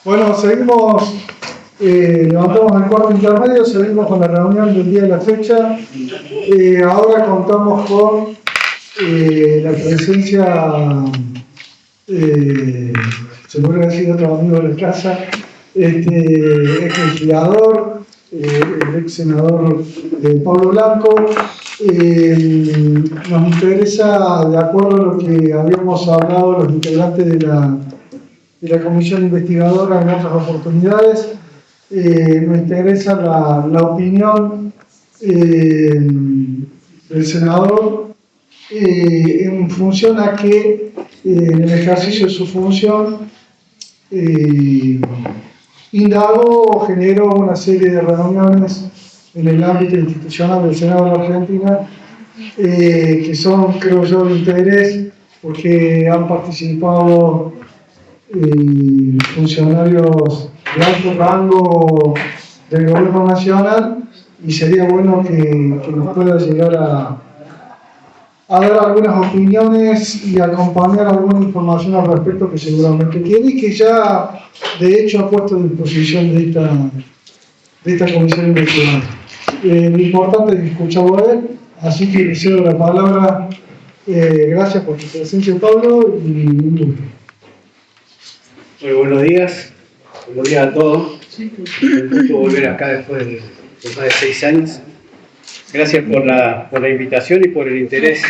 Bueno, seguimos, levantamos el cuarto intermedio, seguimos con la reunión del día de la fecha. Ahora contamos con la presencia, se puede decir, otro amigo de la casa, ex legislador, el ex senador Pablo Blanco. Nos interesa, de acuerdo a lo que habíamos hablado los integrantes de la comisión investigadora en otras oportunidades, nos interesa la opinión del senador en función a que en el ejercicio de su función indagó o generó una serie de reuniones en el ámbito institucional del Senado de la Argentina que son, creo yo, de interés porque han participado funcionarios de alto rango del gobierno nacional y sería bueno que nos pueda llegar a dar algunas opiniones y acompañar alguna información al respecto que seguramente tiene y que ya de hecho ha puesto a disposición de esta comisión investigadora. Lo importante es escucharlo a él, así que le cedo la palabra. Gracias por tu presencia, Pablo, y un gusto. Muy buenos días a todos. Un gusto volver acá después de más de 6 años. Gracias por la invitación y por el interés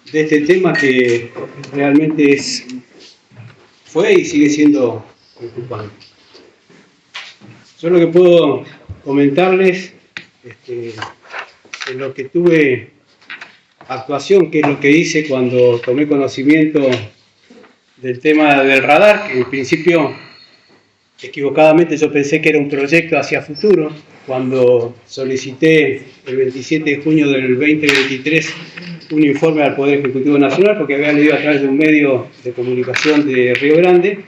de este tema que realmente fue y sigue siendo preocupante. Yo lo que puedo comentarles en lo que tuve actuación, que es lo que hice cuando tomé conocimiento del tema del radar, que en principio equivocadamente yo pensé que era un proyecto hacia futuro. Cuando solicité el 27 de junio del 2023 un informe al Poder Ejecutivo Nacional, porque había leído a través de un medio de comunicación de Río Grande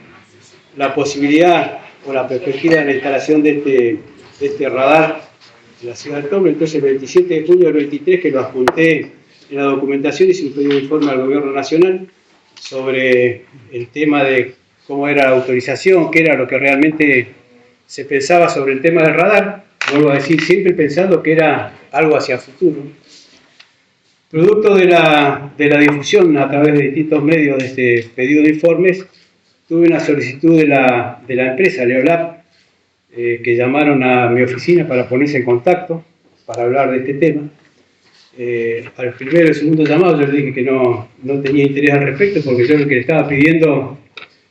la posibilidad o la perspectiva de la instalación de este radar en la ciudad de Tombres. Entonces el 27 de junio del 23, que lo adjunté en la documentación, hice un pedido de informe al Gobierno Nacional sobre el tema de cómo era la autorización, qué era lo que realmente se pensaba sobre el tema del radar. Vuelvo a decir, siempre pensando que era algo hacia futuro. Producto de la difusión a través de distintos medios de este pedido de informes, tuve una solicitud de la empresa Leolab, que llamaron a mi oficina para ponerse en contacto, para hablar de este tema. Al primero y el segundo llamado yo le dije que no tenía interés al respecto, porque yo lo que le estaba pidiendo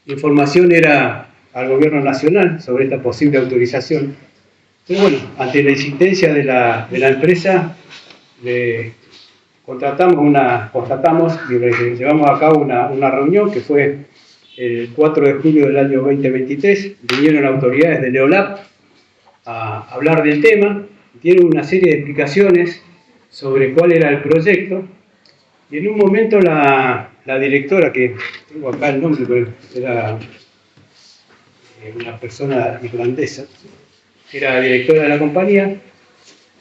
información era al Gobierno Nacional sobre esta posible autorización. Pero bueno, ante la insistencia de la empresa, constatamos y llevamos a cabo una reunión que fue el 4 de julio del año 2023. Vinieron autoridades de Leolab a hablar del tema, dieron una serie de explicaciones sobre cuál era el proyecto, y en un momento la directora, que tengo acá el nombre, pero era una persona irlandesa, que era la directora de la compañía,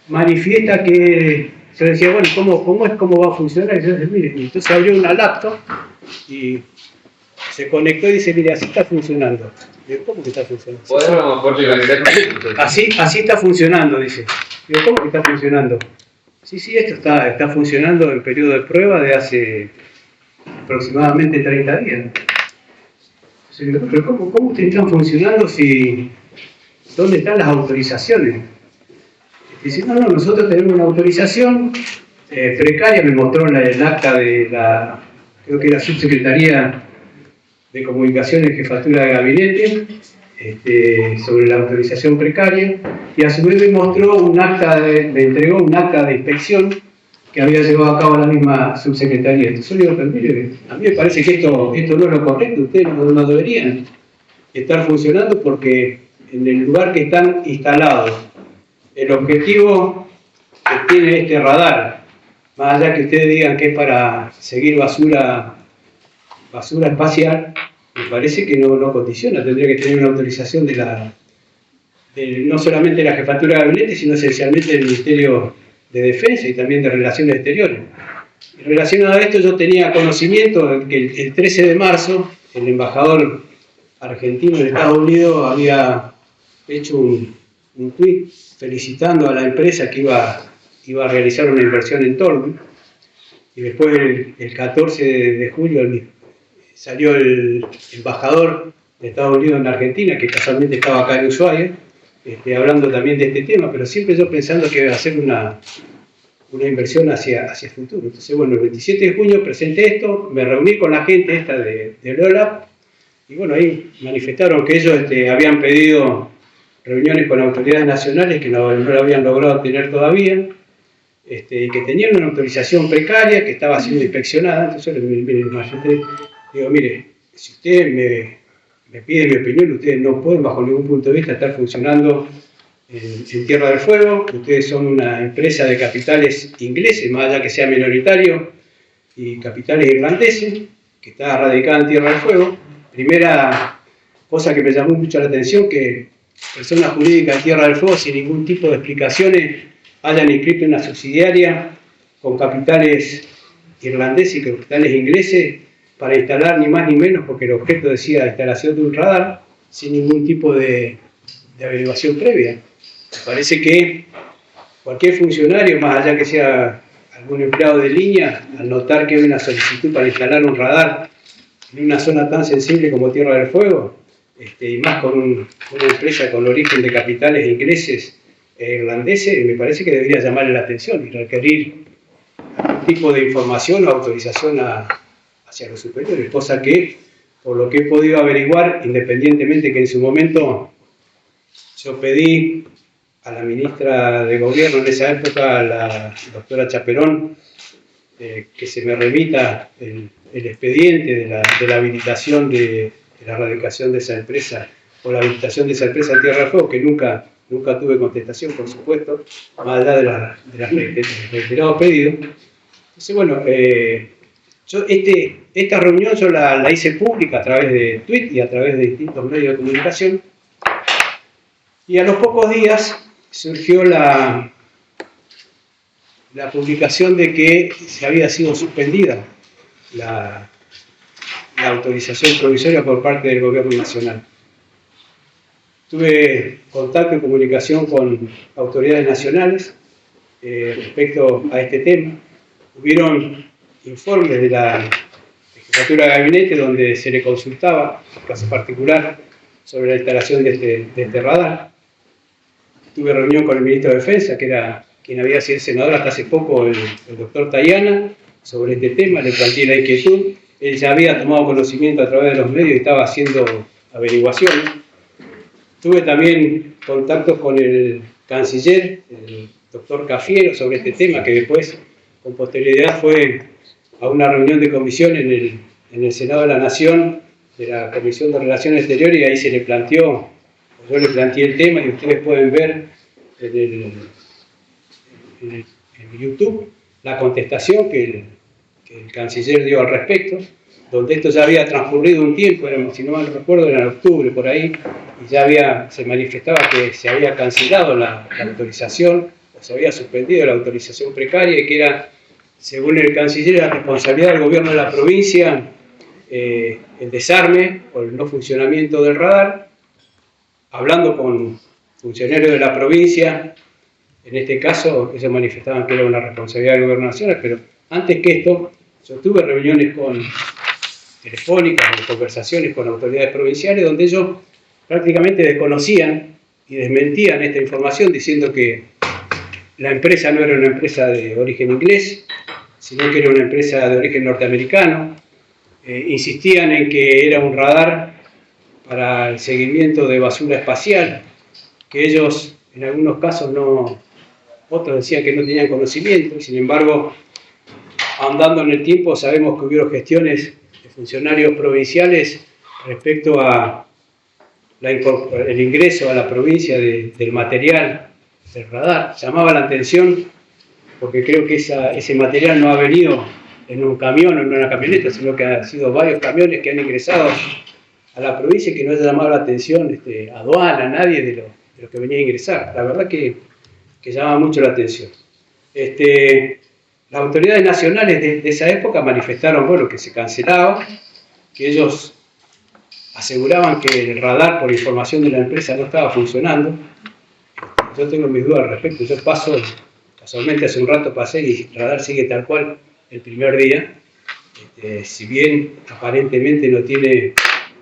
manifiesta que, yo decía, bueno, ¿cómo va a funcionar? Y yo decía, mire, entonces abrió una laptop y se conectó y dice, mire, así está funcionando. Digo, ¿cómo que está funcionando? Así está funcionando, dice. Digo, ¿cómo que está funcionando? Sí, esto está funcionando en periodo de prueba de hace aproximadamente 30 días. Pero ¿cómo ustedes están funcionando si... ¿Dónde están las autorizaciones? Dice, no, nosotros tenemos una autorización precaria. Me mostró el acta de creo que era Subsecretaría de Comunicaciones, Jefatura de Gabinete, sobre la autorización precaria, y a su vez me mostró me entregó un acta de inspección que había llevado a cabo la misma subsecretaría. Entonces yo digo, pero mire, a mí me parece que esto no es lo correcto, ustedes no deberían estar funcionando, porque en el lugar que están instalados, el objetivo que tiene este radar, más allá que ustedes digan que es para seguir basura espacial, me parece que no condiciona. Tendría que tener una autorización no solamente de la Jefatura de Gabinete, sino esencialmente del Ministerio de Defensa y también de Relaciones Exteriores. En relación a esto, yo tenía conocimiento de que el 13 de marzo el embajador argentino en Estados Unidos había hecho un tuit felicitando a la empresa que iba a realizar una inversión en Tolwyn. Y después, el 14 de julio, salió el embajador de Estados Unidos en Argentina, que casualmente estaba acá en Ushuaia, hablando también de este tema, pero siempre yo pensando que iba a hacer una inversión hacia el futuro. Entonces, bueno, el 27 de junio presenté esto, me reuní con la gente esta de Lola, y bueno, ahí manifestaron que ellos habían pedido reuniones con autoridades nacionales que no lo habían logrado tener todavía, y que tenían una autorización precaria que estaba siendo inspeccionada. Entonces digo, mire, si usted me pide mi opinión, ustedes no pueden bajo ningún punto de vista estar funcionando en Tierra del Fuego. Ustedes son una empresa de capitales ingleses, más allá que sea minoritario, y capitales irlandeses, que está radicada en Tierra del Fuego. Primera cosa que me llamó mucho la atención, que personas jurídicas en Tierra del Fuego, sin ningún tipo de explicaciones, hayan inscrito una subsidiaria con capitales irlandeses y capitales ingleses para instalar ni más ni menos, porque el objeto decía la instalación de un radar, sin ningún tipo de averiguación previa. Me parece que cualquier funcionario, más allá que sea algún empleado de línea, al notar que hay una solicitud para instalar un radar en una zona tan sensible como Tierra del Fuego, y más con una empresa con origen de capitales ingleses e irlandeses, me parece que debería llamarle la atención y requerir algún tipo de información o autorización hacia los superiores, cosa que, por lo que he podido averiguar, independientemente que en su momento yo pedí a la ministra de Gobierno en esa época, a la doctora Chaperón, que se me remita el expediente de la habilitación de la radicación de esa empresa, o la habilitación de esa empresa en Tierra del Fuego, que nunca tuve contestación, por supuesto, más allá de los reiterados pedidos. Entonces, bueno, esta reunión yo la hice pública a través de Twitter y a través de distintos medios de comunicación, y a los pocos días surgió la publicación de que se había sido suspendida la autorización provisoria por parte del Gobierno Nacional. Tuve contacto y comunicación con autoridades nacionales respecto a este tema. Hubieron informes de la Jefatura de Gabinete donde se le consultaba, en caso particular, sobre la instalación de este radar. Tuve reunión con el Ministro de Defensa, que era quien había sido senador hasta hace poco, el doctor Tayana, sobre este tema. Le planteé la inquietud. Él ya había tomado conocimiento a través de los medios y estaba haciendo averiguaciones. Tuve también contactos con el canciller, el doctor Cafiero, sobre este tema, que después, con posterioridad, fue a una reunión de comisión en el Senado de la Nación, de la Comisión de Relaciones Exteriores, y ahí se le planteó, yo le planteé el tema, y ustedes pueden ver en YouTube la contestación que el canciller dio al respecto, donde esto ya había transcurrido un tiempo, si no mal recuerdo, era en octubre, por ahí, y ya se manifestaba que se había cancelado la autorización, o se había suspendido la autorización precaria, y que era, según el canciller, la responsabilidad del gobierno de la provincia el desarme o el no funcionamiento del radar. Hablando con funcionarios de la provincia, en este caso, ellos manifestaban que era una responsabilidad del gobierno nacional, pero antes que esto, yo tuve reuniones telefónicas o conversaciones con autoridades provinciales donde ellos prácticamente desconocían y desmentían esta información, diciendo que la empresa no era una empresa de origen inglés, sino que era una empresa de origen norteamericano. Insistían en que era un radar para el seguimiento de basura espacial, que ellos en algunos casos otros decían que no tenían conocimiento, y sin embargo, andando en el tiempo, sabemos que hubo gestiones de funcionarios provinciales respecto a el ingreso a la provincia del material del radar. Llamaba la atención porque creo que ese material no ha venido en un camión o en una camioneta, sino que han sido varios camiones que han ingresado a la provincia, y que no haya llamado la atención aduana, a nadie de los que venía a ingresar. La verdad que llama mucho la atención. Las autoridades nacionales de esa época manifestaron, bueno, que se cancelaba, que ellos aseguraban que el radar, por información de la empresa, no estaba funcionando. Yo tengo mis dudas al respecto. Yo casualmente hace un rato pasé y el radar sigue tal cual el primer día. Si bien aparentemente no tiene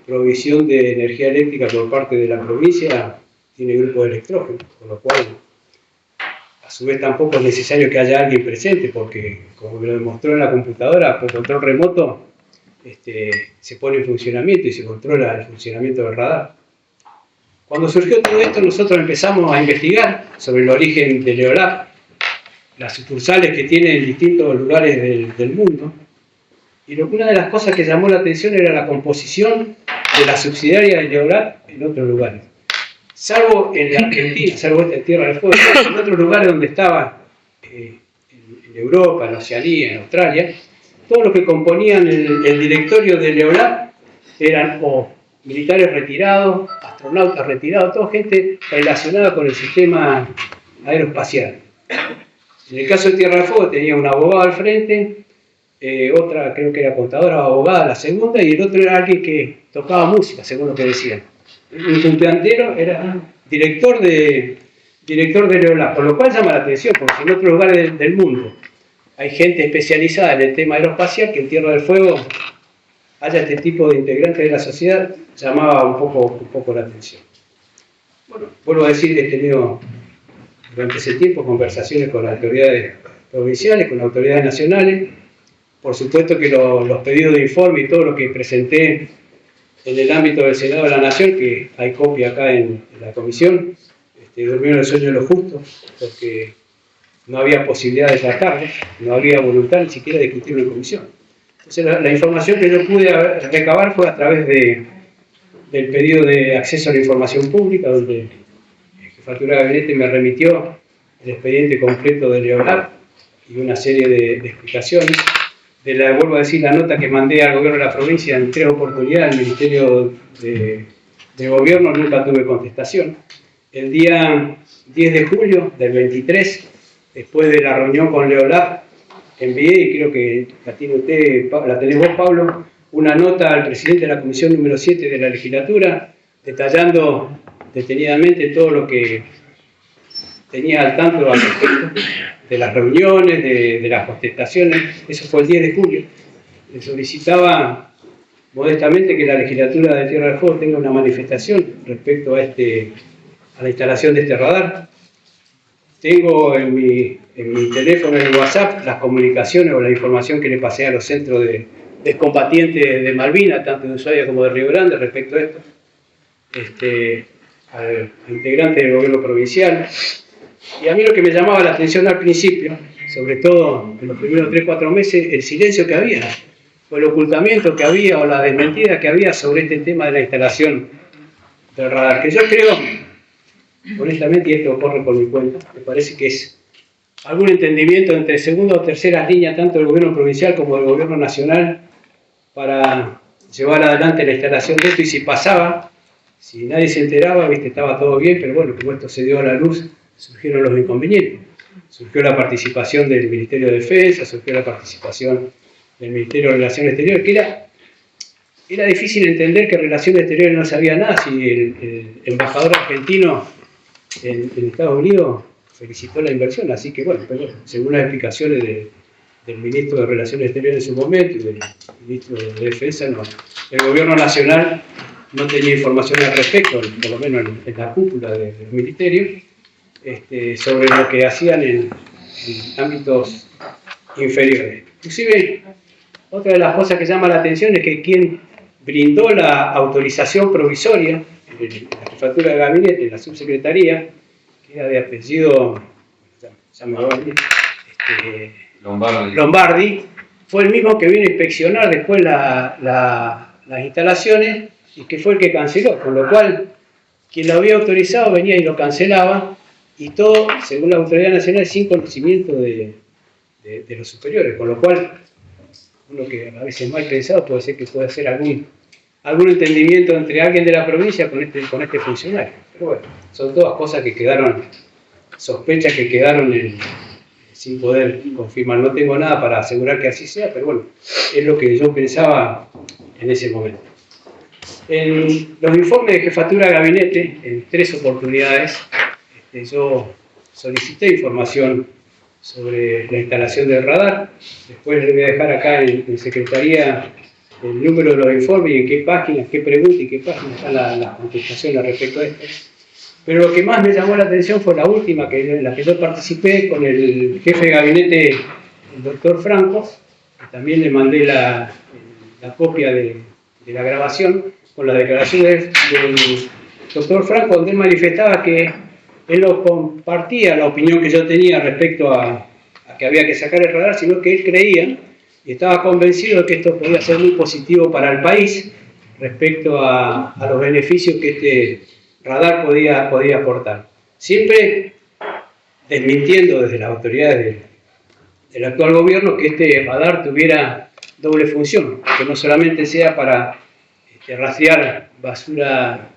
provisión de energía eléctrica por parte de la provincia, tiene grupo de electrógeno, con lo cual a su vez tampoco es necesario que haya alguien presente, porque como me lo demostró en la computadora, por control remoto se pone en funcionamiento y se controla el funcionamiento del radar. Cuando surgió todo esto, nosotros empezamos a investigar sobre el origen de Leolab, las sucursales que tiene en distintos lugares del mundo. Y una de las cosas que llamó la atención era la composición de la subsidiaria de Leolab en otros lugares. Salvo en la Argentina, salvo esta Tierra del Fuego, en otros lugares donde estaba, en Europa, en Oceanía, en Australia, todos los que componían el directorio de Leolab eran o militares retirados, astronautas retirados, toda gente relacionada con el sistema aeroespacial. En el caso de Tierra del Fuego tenía un abogado al frente, otra creo que era contadora o abogada la segunda, y el otro era alguien que tocaba música, según lo que decían. Un puntero era director de Leolab, por lo cual llama la atención, porque en otros lugares del mundo hay gente especializada en el tema aeroespacial, que en Tierra del Fuego haya este tipo de integrantes de la sociedad, llamaba un poco la atención. Bueno, vuelvo a decir, he tenido durante ese tiempo conversaciones con las autoridades provinciales, con las autoridades nacionales. Por supuesto que los pedidos de informe y todo lo que presenté en el ámbito del Senado de la Nación, que hay copia acá en la comisión, durmieron el sueño de los justos, porque no había posibilidad de tratarlo, no había voluntad ni siquiera de discutirlo en comisión. Entonces la información que yo pude recabar fue a través del pedido de acceso a la información pública, donde la Jefatura de Gabinete me remitió el expediente completo de Leolab y una serie de explicaciones. Vuelvo a decir, la nota que mandé al gobierno de la provincia en 3 oportunidades, al Ministerio de Gobierno, nunca tuve contestación. El día 10 de julio del 23, después de la reunión con Leolab, envié, y creo que la tiene usted, la tenés vos, Pablo, una nota al presidente de la comisión número 7 de la legislatura, detallando detenidamente todo lo que tenía al tanto al respecto de las reuniones, de las contestaciones. Eso fue el 10 de julio. Le solicitaba modestamente que la legislatura de Tierra del Fuego tenga una manifestación respecto a la instalación de este radar. Tengo en mi teléfono, en el WhatsApp, las comunicaciones o la información que le pasé a los centros de combatientes de Malvinas, tanto de Ushuaia como de Río Grande, respecto a esto, al integrante del gobierno provincial. Y a mí lo que me llamaba la atención al principio, sobre todo en los primeros 3-4 meses, el silencio que había, o el ocultamiento que había, o la desmentida que había sobre este tema de la instalación del radar, que yo creo, honestamente, y esto corre por mi cuenta, me parece que es algún entendimiento entre segunda o tercera línea, tanto del gobierno provincial como del gobierno nacional, para llevar adelante la instalación de esto, y si pasaba, si nadie se enteraba, estaba todo bien, pero bueno, como esto se dio a la luz, surgieron los inconvenientes. Surgió la participación del Ministerio de Defensa, surgió la participación del Ministerio de Relaciones Exteriores, que era difícil entender que Relaciones Exteriores no sabía nada, si el embajador argentino en Estados Unidos felicitó la inversión. Así que bueno, pero según las explicaciones del ministro de Relaciones Exteriores en su momento y del ministro de Defensa, el gobierno nacional no tenía información al respecto, por lo menos en la cúpula del ministerio, sobre lo que hacían en ámbitos inferiores. Inclusive, otra de las cosas que llama la atención es que quien brindó la autorización provisoria en la Jefatura de Gabinete, en la subsecretaría, que era de apellido Lombardi, fue el mismo que vino a inspeccionar después las instalaciones y que fue el que canceló, con lo cual quien lo había autorizado venía y lo cancelaba, y todo, según la autoridad nacional, sin conocimiento de los superiores, con lo cual uno que a veces mal pensado puede ser que pueda hacer algún entendimiento entre alguien de la provincia con este funcionario. Pero bueno, son todas cosas que quedaron, sospechas que quedaron sin poder confirmar. No tengo nada para asegurar que así sea, pero bueno, es lo que yo pensaba en ese momento. En los informes de jefatura de gabinete, en 3 oportunidades, yo solicité información sobre la instalación del radar. Después le voy a dejar acá en secretaría el número de los informes y en qué páginas, qué pregunta y qué páginas están las contestaciones respecto a esto. Pero lo que más me llamó la atención fue la última, en la que yo participé con el jefe de gabinete, el doctor Franco, que también le mandé la copia de la grabación, con la declaración del doctor Franco, donde él manifestaba que él no compartía la opinión que yo tenía respecto a que había que sacar el radar, sino que él creía y estaba convencido de que esto podía ser muy positivo para el país respecto a los beneficios que este radar podía aportar. Siempre desmintiendo desde las autoridades del actual gobierno que este radar tuviera doble función, que no solamente sea para rastrear basura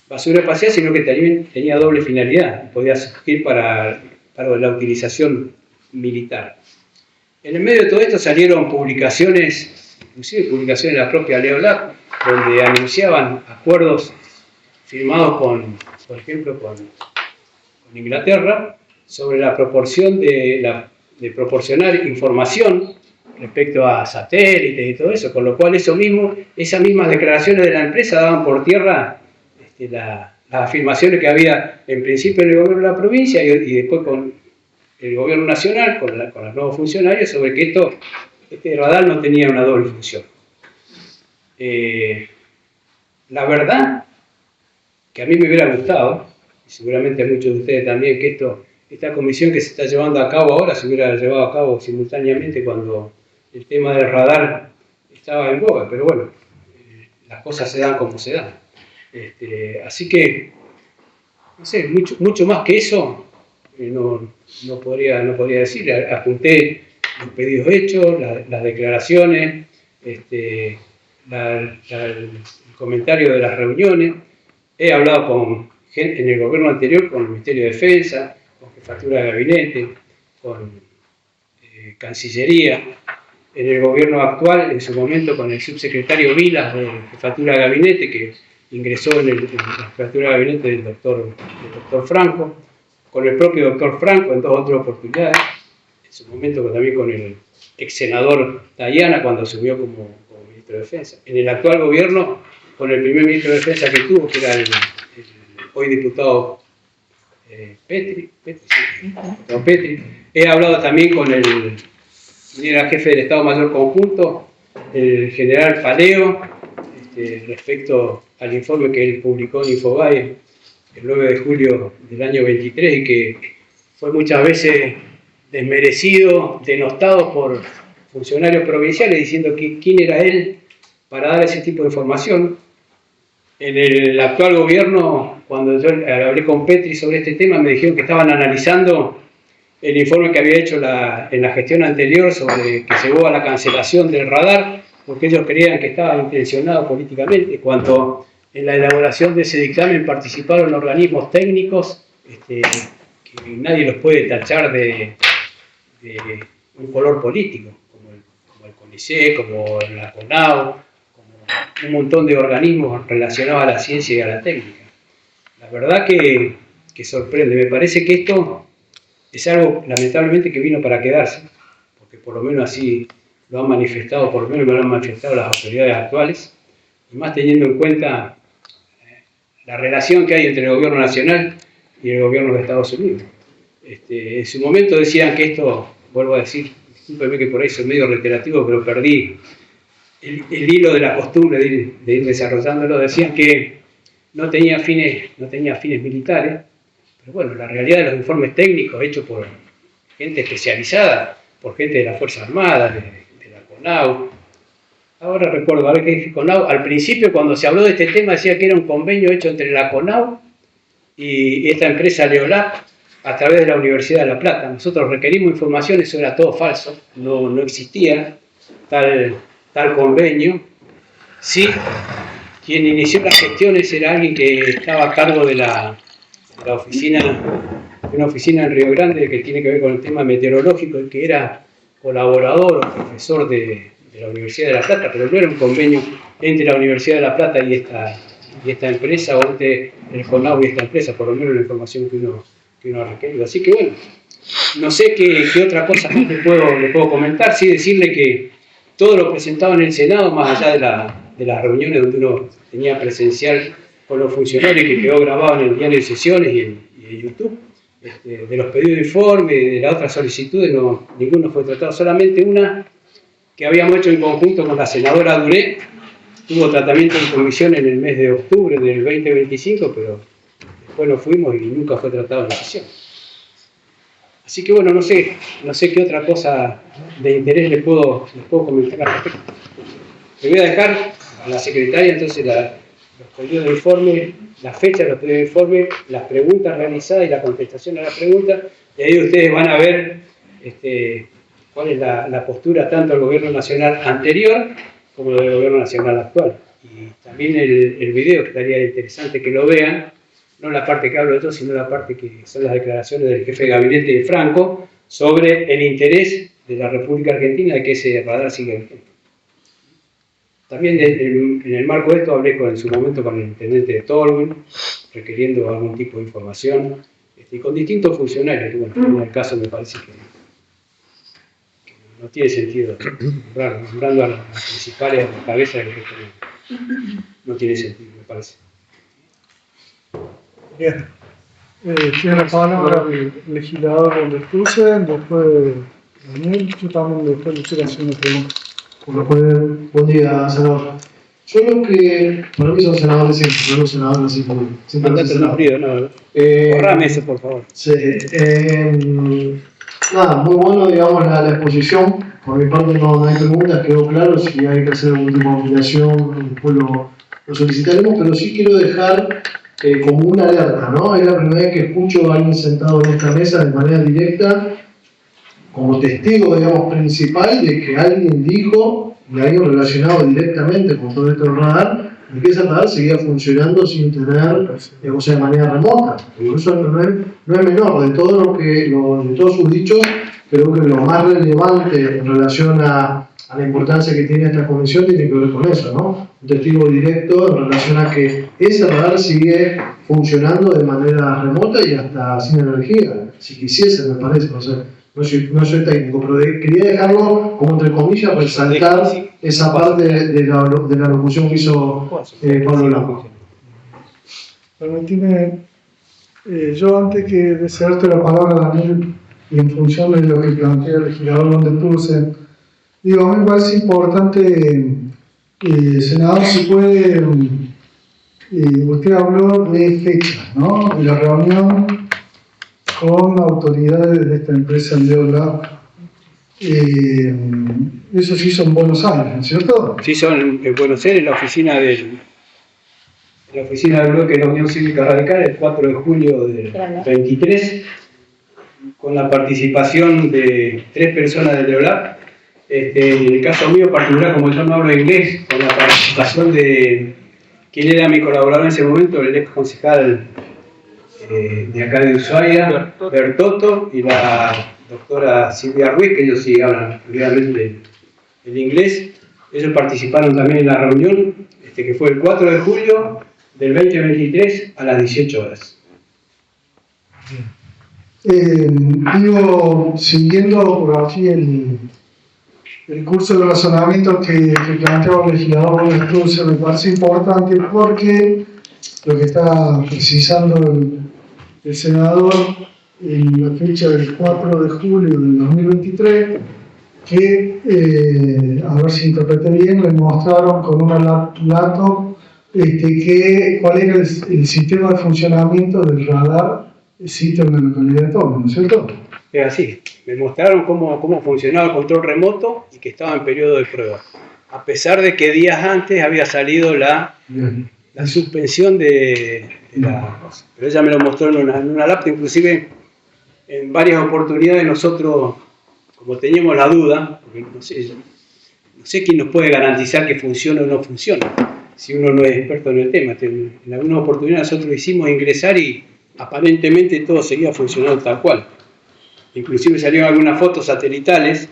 espacial, sino que también tenía doble finalidad, podía servir para la utilización militar. En el medio de todo esto salieron publicaciones, inclusive publicaciones de la propia Leolab, donde anunciaban acuerdos firmados por ejemplo, con Inglaterra, sobre la proporción de proporcionar información respecto a satélites y todo eso, con lo cual esas mismas declaraciones de la empresa daban por tierra las afirmaciones que había en principio en el gobierno de la provincia y después con el gobierno nacional, con los nuevos funcionarios, sobre que este radar no tenía una doble función. La verdad que a mí me hubiera gustado, y seguramente a muchos de ustedes también, que esta comisión que se está llevando a cabo ahora se hubiera llevado a cabo simultáneamente cuando el tema del radar estaba en boga, pero bueno, las cosas se dan como se dan. Así que, no sé, mucho más que eso no podría decir. Apunté los pedidos hechos, las declaraciones, el comentario de las reuniones. He hablado con gente en el gobierno anterior, con el Ministerio de Defensa, con Jefatura de Gabinete, con Cancillería. En el gobierno actual, en su momento, con el subsecretario Vilas de Jefatura de Gabinete, que ingresó en la Jefatura de Gabinete del doctor Franco, con el propio doctor Franco en 2 otras oportunidades, en su momento también con el ex senador Dayana cuando asumió como ministro de Defensa. En el actual gobierno, con el primer ministro de Defensa que tuvo, que era el hoy diputado Petri. He hablado también con el jefe del Estado Mayor Conjunto, el general Paleo, respecto al informe que él publicó en Infobae el 9 de julio del año 23 y que fue muchas veces desmerecido, denostado por funcionarios provinciales diciendo que quién era él para dar ese tipo de información. En el actual gobierno, cuando yo hablé con Petri sobre este tema, me dijeron que estaban analizando el informe que había hecho en la gestión anterior sobre que llevó a la cancelación del radar, porque ellos creían que estaba intencionado políticamente, cuando en la elaboración de ese dictamen participaron organismos técnicos que nadie los puede tachar de un color político, como el CONICET, como la CONAU, un montón de organismos relacionados a la ciencia y a la técnica. La verdad que sorprende. Me parece que esto es algo, lamentablemente, que vino para quedarse, porque por lo menos así lo han manifestado, por lo menos me lo han manifestado las autoridades actuales, y más teniendo en cuenta la relación que hay entre el gobierno nacional y el gobierno de Estados Unidos. En su momento decían que esto, vuelvo a decir, discúlpeme que por ahí soy medio reiterativo, pero perdí el hilo de la costumbre de ir desarrollándolo. Decían que no tenía fines militares, pero bueno, la realidad de los informes técnicos hechos por gente especializada, por gente de las Fuerzas Armadas, de la CONAU. Ahora recuerdo, a ver qué dije CONAU. Al principio, cuando se habló de este tema, decía que era un convenio hecho entre la CONAU y esta empresa Leolab a través de la Universidad de La Plata. Nosotros requerimos información, eso era todo falso, no existía tal convenio. Sí, quien inició las gestiones era alguien que estaba a cargo de una oficina en Río Grande que tiene que ver con el tema meteorológico y que era colaborador o profesor de la Universidad de La Plata, pero no era un convenio entre la Universidad de La Plata y esta empresa, o entre el CONAU y esta empresa, por lo menos la información que uno ha requerido. Así que bueno, no sé qué otra cosa más le puedo comentar, sí decirle que todo lo presentado en el Senado, más allá de las reuniones donde uno tenía presencial con los funcionarios, que quedó grabado en el diario de sesiones y en YouTube, de los pedidos de informe, de las otras solicitudes, ninguno fue tratado, solamente una que habíamos hecho en conjunto con la senadora Duré, tuvo tratamiento en comisión en el mes de octubre del 2025, pero después nos fuimos y nunca fue tratado en la sesión. Así que bueno, no sé qué otra cosa de interés les puedo comentar al respecto. Le voy a dejar a la secretaria entonces los pedidos de informe, las fechas de los pedidos de informe, las preguntas realizadas y la contestación a las preguntas, y ahí ustedes van a ver cuál es la postura tanto del gobierno nacional anterior como del gobierno nacional actual. Y también el video, que estaría interesante que lo vean, no la parte que hablo de esto, sino la parte que son las declaraciones del jefe de gabinete de Franco sobre el interés de la República Argentina de que ese radar siga vigente. También en el marco de esto hablé en su momento con el intendente de Tolwyn, requiriendo algún tipo de información, y con distintos funcionarios. Bueno, en el caso me parece que no tiene sentido nombrando a las principales cabezas del gobierno. No tiene sentido, me parece. Bien. Tiene la palabra el legislador Ondertusen, después Daniel, yo también después le estoy haciendo preguntas. Buen día, senador. Yo lo que, para mí son senadores siempre, no los senadores así como... Mandate el frío, no. Borrame eso, por favor. Sí, nada, muy bueno, digamos, la exposición. Por mi parte no hay preguntas, quedó claro. Si hay que hacer algún tipo de ampliación, después lo solicitaremos, pero sí quiero dejar como una alerta, ¿no? Es la primera vez que escucho a alguien sentado en esta mesa de manera directa, como testigo, digamos, principal de que alguien dijo, y alguien relacionado directamente con todo esto del radar, de que ese radar seguía funcionando sin tener, o sea, de manera remota. Eso no es menor, de todos sus dichos, creo que lo más relevante en relación a la importancia que tiene esta comisión tiene que ver con eso, ¿no? Un testigo directo en relación a que ese radar sigue funcionando de manera remota y hasta sin energía, si quisiese, me parece, no sé. No soy técnico, pero quería dejarlo como entre comillas, resaltar esa parte de la locución que hizo Pablo Blanco. Permitime, yo antes de cederte la palabra, Daniel, y en función de lo que plantea el legislador Ondertusen, digo, a mí me parece importante, senador, si puede, usted habló de fechas, ¿no? De la reunión con autoridades de esta empresa Endeolab. Eso se hizo en Buenos Aires, ¿no es cierto? Se hizo en Buenos Aires, en la oficina del bloque de la Unión Cívica Radical, el 4 de julio del 23, con la participación de 3 personas del Endeolab. En el caso mío particular, como yo no hablo inglés, con la participación de quien era mi colaborador en ese momento, el ex concejal de acá de Ushuaia, Bertotto, y la doctora Silvia Ruiz, que ellos sí hablan fluidamente el inglés. Ellos participaron también en la reunión, que fue el 4 de julio del 2023 a las 18 horas. Digo, siguiendo por aquí el curso de razonamiento que planteaba el legislador Ondertusen, me parece importante porque lo que está precisando el senador en la fecha del 4 de julio del 2023, que, a ver si interpreté bien, le mostraron con una laptop cuál era el sistema de funcionamiento del radar sitio en la localidad de Tolwyn, ¿no es cierto? Es así, me mostraron cómo funcionaba el control remoto y que estaba en periodo de prueba, a pesar de que días antes había salido la suspensión de la cosa. Pero ella me lo mostró en una laptop, inclusive en varias oportunidades nosotros, como teníamos la duda, porque no sé quién nos puede garantizar que funciona o no funciona, si uno no es experto en el tema. En algunas oportunidades nosotros hicimos ingresar y aparentemente todo seguía funcionando tal cual. Inclusive salieron algunas fotos satelitales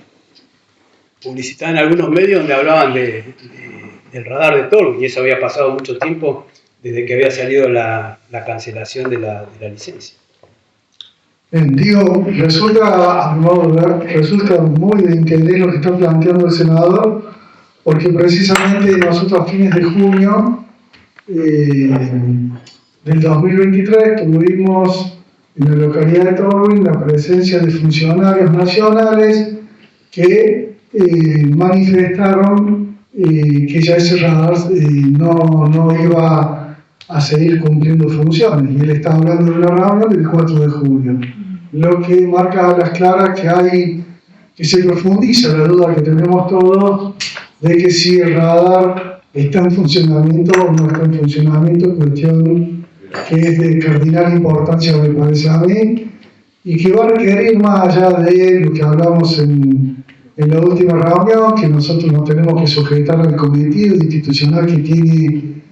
publicitaba en algunos medios donde hablaban del radar de Thor, y eso había pasado mucho tiempo desde que había salido la cancelación de la licencia. Digo, resulta, a mi modo de ver, resulta muy de interés lo que está planteando el senador, porque precisamente nosotros a fines de junio del 2023 tuvimos en la localidad de Torwin la presencia de funcionarios nacionales que manifestaron que ya ese radar no iba a seguir cumpliendo funciones. Y él está hablando de una reunión del 4 de junio, lo que marca a las claras que se profundiza la duda que tenemos todos de que si el radar está en funcionamiento o no está en funcionamiento, cuestión que es de cardinal importancia, me parece a mí, y que va a requerir, más allá de lo que hablamos en la última reunión, que nosotros nos tenemos que sujetar al cometido institucional que tiene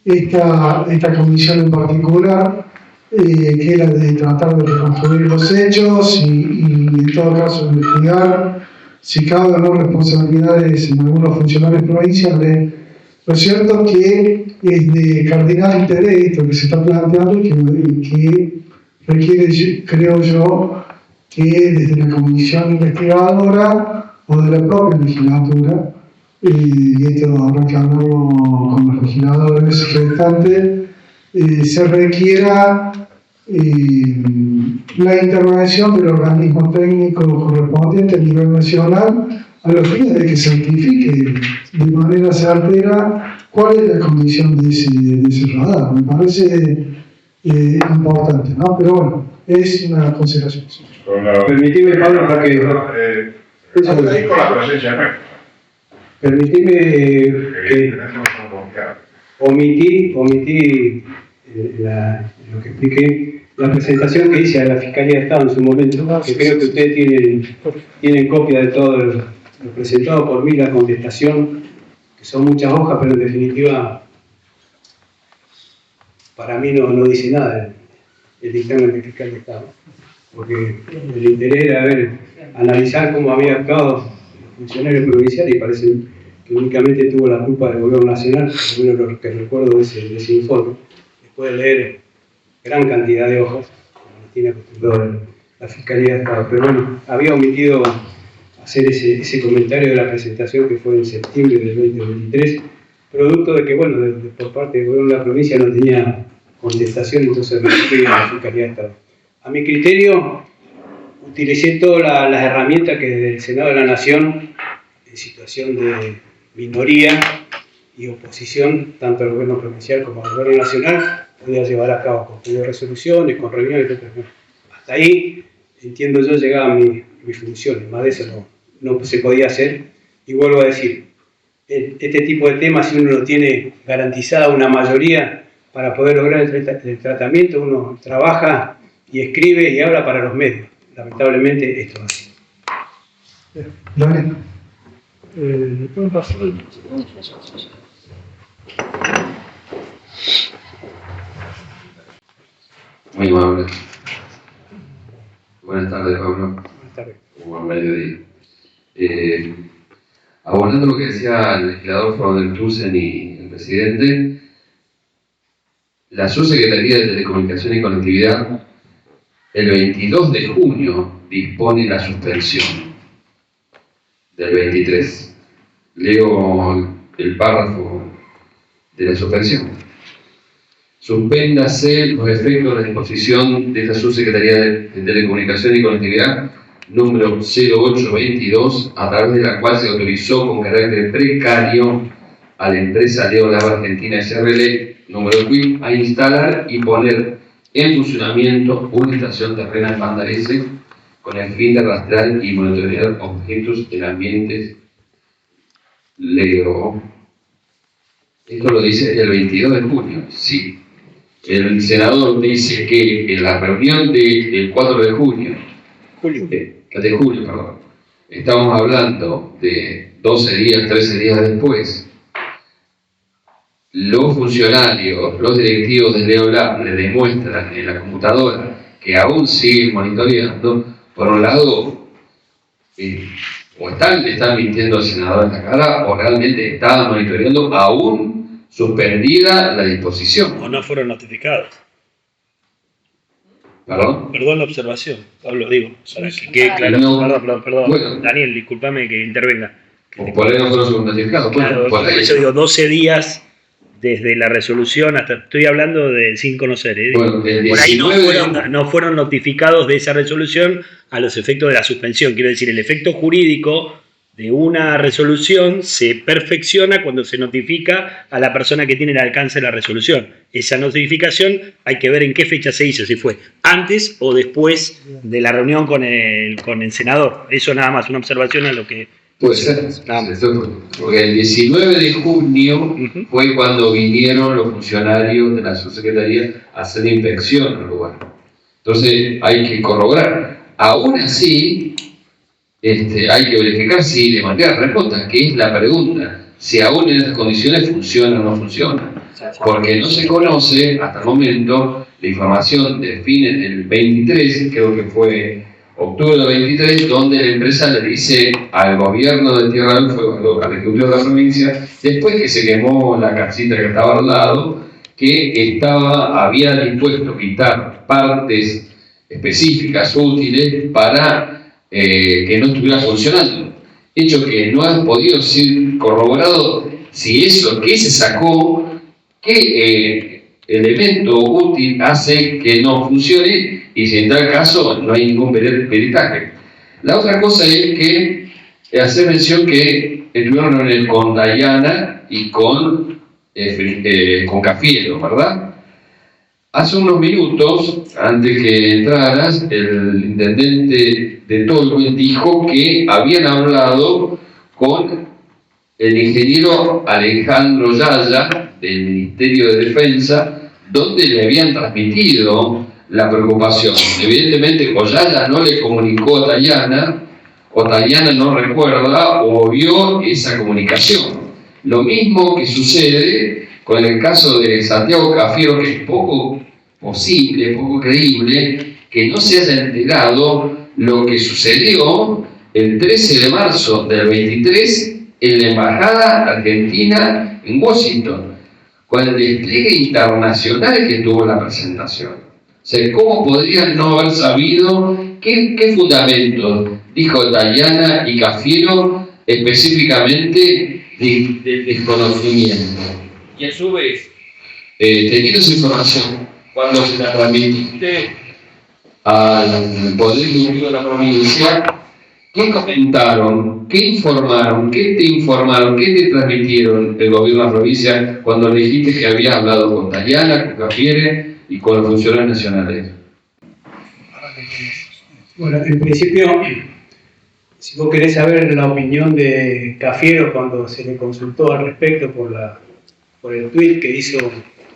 esta comisión en particular, que es la de tratar de reconstruir los hechos y en todo caso investigar si cabe o no responsabilidades en algunos funcionarios provinciales. Lo cierto es que es de cardinal interés esto que se está planteando y que requiere, creo yo, que desde la comisión investigadora o de la propia legislatura, y esto habrá que hablarlo con los legisladores restantes, se requiera la intervención del organismo técnico correspondiente a nivel nacional a los fines de que certifique de manera certera cuál es la condición de ese radar. Me parece importante, ¿no? Pero bueno, es una consideración. Permitime, Pablo, para que... ahí con la presencia nuestra. Permitime que omití lo que expliqué, la presentación que hice a la Fiscalía de Estado en su momento, que creo que ustedes tienen copia de todo lo presentado por mí, la contestación, que son muchas hojas, pero en definitiva para mí no dice nada el dictamen del fiscal de Estado, porque el interés era analizar cómo había actuado el funcionario provincial, y parece que únicamente tuvo la culpa del gobierno nacional, por lo menos lo que recuerdo de ese informe, después de leer gran cantidad de hojas, como nos tiene acostumbrado la Fiscalía de Estado. Pero bueno, había omitido hacer ese comentario de la presentación que fue en septiembre del 2023, producto de que, bueno, por parte del gobierno de la provincia no tenía contestación, entonces me fui a la Fiscalía de Estado. A mi criterio, utilicé todas las herramientas que desde el Senado de la Nación, en situación de minoría y oposición, tanto al gobierno provincial como al gobierno nacional, podía llevar a cabo con pedidos de resoluciones, con reuniones, etc. Hasta ahí, entiendo yo, llegaban mis funciones, más de eso no se podía hacer. Y vuelvo a decir, este tipo de temas, si uno no tiene garantizada una mayoría para poder lograr el tratamiento, uno trabaja y escribe y habla para los medios. Lamentablemente esto es así. Dale. ¿Pueden pasar? Muy amable. Buenas tardes, Pablo. Buenas tardes. Buen mediodía. Abordando lo que decía el legislador Fraudentusen y el presidente, la Subsecretaría de Telecomunicación y Conectividad el 22 de junio dispone la suspensión del 23. Leo el párrafo de la suspensión. Suspéndase los efectos de la disposición de esta Subsecretaría de Telecomunicación y Conectividad número 0822, a través de la cual se autorizó con carácter precario a la empresa Leolab Argentina SRL, número QUIP, a instalar y poner en funcionamiento una estación terrena en banda S con el fin de rastrear y monitorear objetos en ambientes. Leo. Esto lo dice el 22 de junio, sí. El senador dice que en la reunión del 4 de junio, de julio, perdón, estamos hablando de 12 días, 13 días después, los funcionarios, los directivos de Leolab le demuestran en la computadora que aún siguen monitoreando. Por un lado, o le están mintiendo al senador en la cara, o realmente estaban monitoreando aún suspendida la disposición. O no fueron notificados. ¿Perdón? Perdón la observación, Pablo, digo, para que quede claro. No. Perdón. Bueno. Daniel, discúlpame que intervenga. O por ahí no fueron notificados. Claro, Bueno, por por ahí. eso digo 12 días desde la resolución hasta. Estoy hablando de sin conocer, ¿eh? Bueno, el Por ahí 19 no fueron notificados de esa resolución a los efectos de la suspensión. Quiero decir, el efecto jurídico de una resolución se perfecciona cuando se notifica a la persona que tiene el alcance de la resolución. Esa notificación hay que ver en qué fecha se hizo, si fue antes o después de la reunión con el senador. Eso nada más, una observación a lo que... Puede ser. Porque el 19 de junio fue cuando vinieron los funcionarios de la subsecretaría a hacer inspección al lugar. Entonces hay que corroborar. Aún así, hay que verificar si de manera remota, que es la pregunta, si aún en estas condiciones funciona o no funciona. Porque no se conoce hasta el momento la información de fines del 23, creo que fue octubre del 23, donde la empresa le dice al gobierno de Tierra del Fuego, al ejecutivo de la provincia, después que se quemó la casita que estaba al lado, que había dispuesto quitar partes específicas, útiles, para que no estuviera funcionando. Hecho que no han podido ser corroborado si eso que se sacó, qué elemento útil hace que no funcione, y si en tal caso no hay ningún peritaje. La otra cosa es que hacer mención que estuvieron en el con Dayana y con Cafiero, ¿verdad? Hace unos minutos, antes que entraras, el intendente de Tolwyn dijo que habían hablado con el ingeniero Alejandro Yaya del Ministerio de Defensa, donde le habían transmitido la preocupación. Evidentemente, o Yaya no le comunicó a Dayana, o Dayana no recuerda o vio esa comunicación. Lo mismo que sucede con el caso de Santiago Cafiero, que es poco posible, poco creíble, que no se haya enterado lo que sucedió el 13 de marzo del 23 en la Embajada Argentina en Washington, con el despliegue internacional que tuvo la presentación. O sea, ¿cómo podrían no haber sabido qué fundamentos dijo Dayana y Cafiero específicamente del desconocimiento? Y a su vez, teniendo esa información, cuando se la transmitiste al Poder Ejecutivo de la provincia, ¿qué comentaron? ¿Qué informaron? ¿Qué te informaron? ¿Qué te transmitieron el gobierno de la provincia cuando le dijiste que había hablado con Dayana, con Cafiere y con los funcionarios nacionales? Bueno, en principio, si vos querés saber la opinión de Cafiero cuando se le consultó al respecto por el tuit que hizo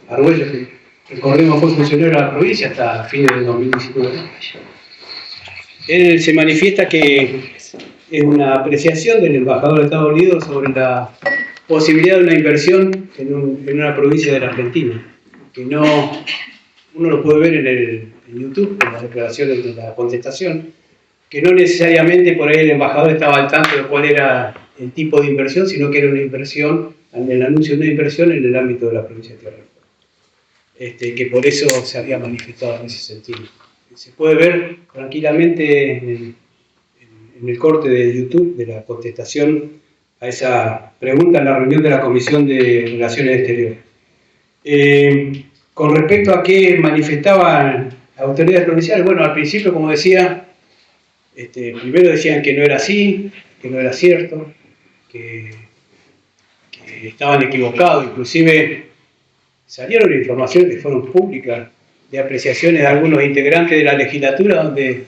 Arguello, que recordemos fue funcionario de la provincia hasta fines del 2019. Él se manifiesta que es una apreciación del embajador de Estados Unidos sobre la posibilidad de una inversión en una provincia de la Argentina, que uno lo puede ver en YouTube, en las declaraciones de la contestación, que no necesariamente por ahí el embajador estaba al tanto de cuál era el tipo de inversión, sino que era una inversión, el anuncio de una inversión en el ámbito de la provincia de Tierra del Fuego. Que por eso se había manifestado en ese sentido. Se puede ver tranquilamente en el corte de YouTube de la contestación a esa pregunta en la reunión de la Comisión de Relaciones Exteriores. Con respecto a qué manifestaban las autoridades provinciales, bueno, al principio, como decía, primero decían que no era así, que no era cierto, que estaban equivocados, inclusive salieron informaciones que fueron públicas de apreciaciones de algunos integrantes de la legislatura donde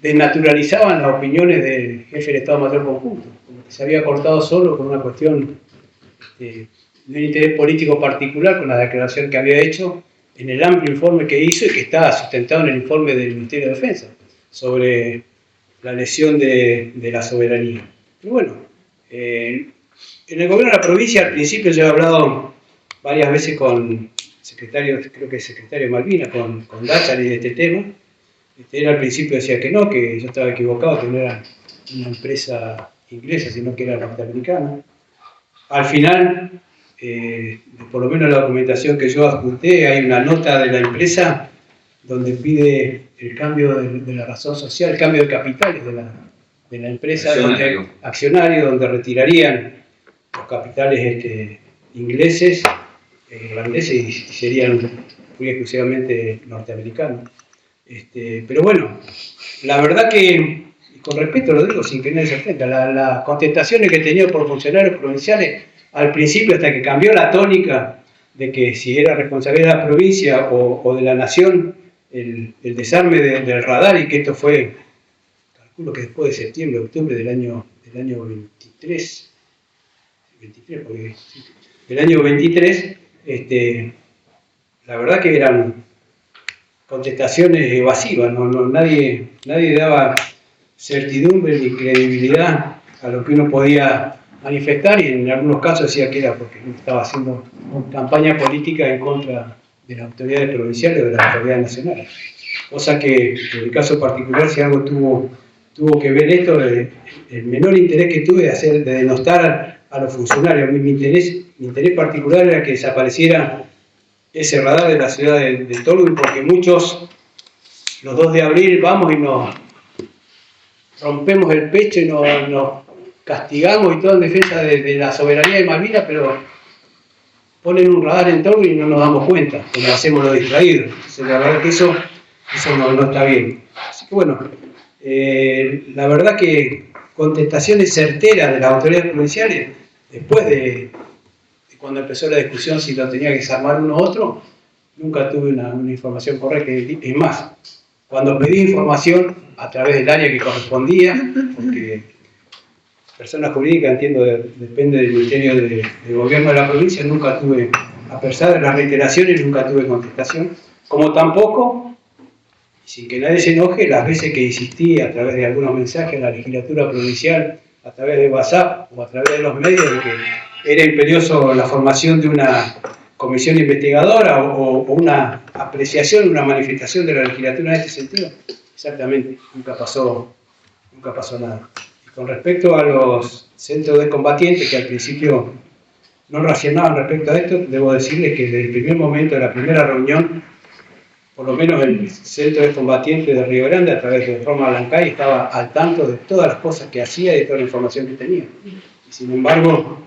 desnaturalizaban las opiniones del jefe del Estado Mayor Conjunto, como que se había cortado solo con una cuestión de un interés político particular con la declaración que había hecho en el amplio informe que hizo y que está sustentado en el informe del Ministerio de Defensa sobre la lesión de la soberanía. Pero bueno, en el gobierno de la provincia al principio yo he hablado varias veces con secretario, creo que es secretario de Malvinas, con Dachari de este tema. Él al principio decía que no, que yo estaba equivocado, que no era una empresa inglesa, sino que era norteamericana. Al final, por lo menos la documentación que yo adjunté, hay una nota de la empresa donde pide el cambio de la razón social, el cambio de capitales de la empresa, accionario, donde retirarían los capitales ingleses, irlandeses, y serían muy exclusivamente norteamericanos. Pero bueno, la verdad que, y con respeto lo digo sin que nadie se ofenda, las contestaciones que he tenido por funcionarios provinciales al principio, hasta que cambió la tónica de que si era responsabilidad de la provincia o de la nación el desarme del radar, y que esto fue, calculo que después de septiembre, octubre del año 23, porque del año 23, la verdad que eran contestaciones evasivas, nadie daba certidumbre ni credibilidad a lo que uno podía manifestar, y en algunos casos decía que era porque uno estaba haciendo campaña política en contra de las autoridades provinciales o de las autoridades nacionales. Cosa que en el caso particular, si algo tuvo que ver esto, el menor interés que tuve de denostar a los funcionarios. Mi interés particular era que desapareciera ese radar de la ciudad de Tolwyn, porque muchos, los 2 de abril, vamos y nos rompemos el pecho y nos castigamos y todo en defensa de la soberanía de Malvinas, pero ponen un radar en Tolwyn y no nos damos cuenta, como hacemos los distraídos. Entonces, la verdad que eso no está bien. Así que bueno, la verdad que contestaciones certeras de las autoridades provinciales, después de cuando empezó la discusión si lo tenía que desarmar uno u otro, nunca tuve una información correcta. Es más, cuando pedí información a través del área que correspondía, porque personas jurídicas, entiendo, depende del Ministerio de Gobierno de la provincia, nunca tuve, a pesar de las reiteraciones, nunca tuve contestación, como tampoco, sin que nadie se enoje, las veces que insistí a través de algunos mensajes en la legislatura provincial, a través de WhatsApp o a través de los medios, de que era imperioso la formación de una comisión investigadora o una apreciación, una manifestación de la legislatura en este sentido. Exactamente, nunca pasó nada. Y con respecto a los centros de combatientes, que al principio no reaccionaban respecto a esto, debo decirles que desde el primer momento de la primera reunión, por lo menos el centro de combatientes de Río Grande, a través de Roma Blancay, estaba al tanto de todas las cosas que hacía y de toda la información que tenía. Y sin embargo,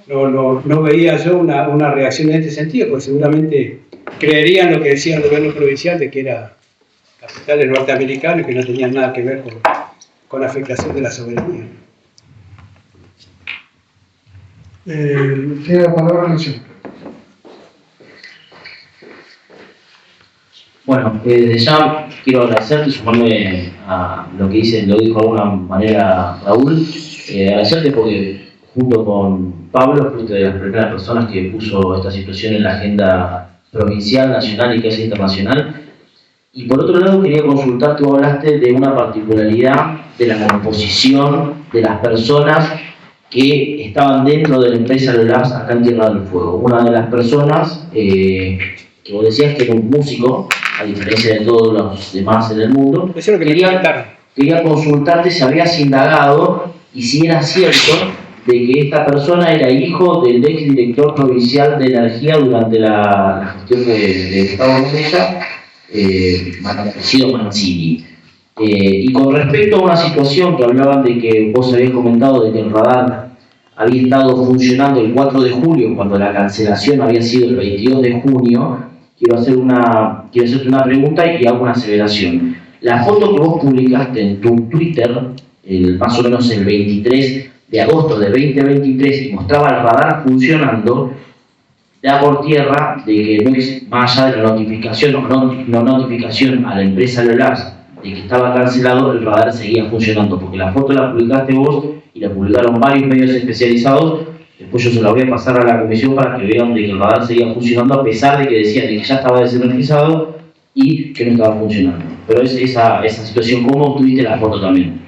no veía yo una reacción en este sentido, porque seguramente creerían lo que decía el gobierno provincial, de que era capitales norteamericanos y que no tenían nada que ver con la afectación de la soberanía. Tiene la palabra Luciano. Bueno, desde ya quiero agradecerte, sumarme a lo que lo dijo de alguna manera Raúl, agradecerte porque junto con Pablo fuiste de las primeras personas que puso esta situación en la agenda provincial, nacional y casi internacional. Y por otro lado quería consultar, tú hablaste de una particularidad de la composición de las personas que estaban dentro de la empresa LOLAS acá en Tierra del Fuego. Una de las personas que vos decías que era un músico, a diferencia de todos los demás en el mundo, quería consultarte si habías indagado y si era cierto de que esta persona era hijo del ex director provincial de energía durante la gestión de Gustavo Mesa, Mancini Mancini. Y con respecto a una situación que hablaban de que vos habías comentado de que el radar había estado funcionando el 4 de julio cuando la cancelación había sido el 22 de junio, quiero hacerte una pregunta y hago una aseveración. La foto que vos publicaste en tu Twitter, más o menos el 23 de agosto de 2023, y mostraba el radar funcionando, da por tierra de que más allá de la notificación o no notificación a la empresa LOLAS de que estaba cancelado, el radar seguía funcionando, porque la foto la publicaste vos y la publicaron varios medios especializados. Después yo se la voy a pasar a la comisión para que vean de que el radar seguía funcionando, a pesar de que decían que ya estaba desenergizado y que no estaba funcionando. Pero es esa situación, ¿cómo tuviste la foto también?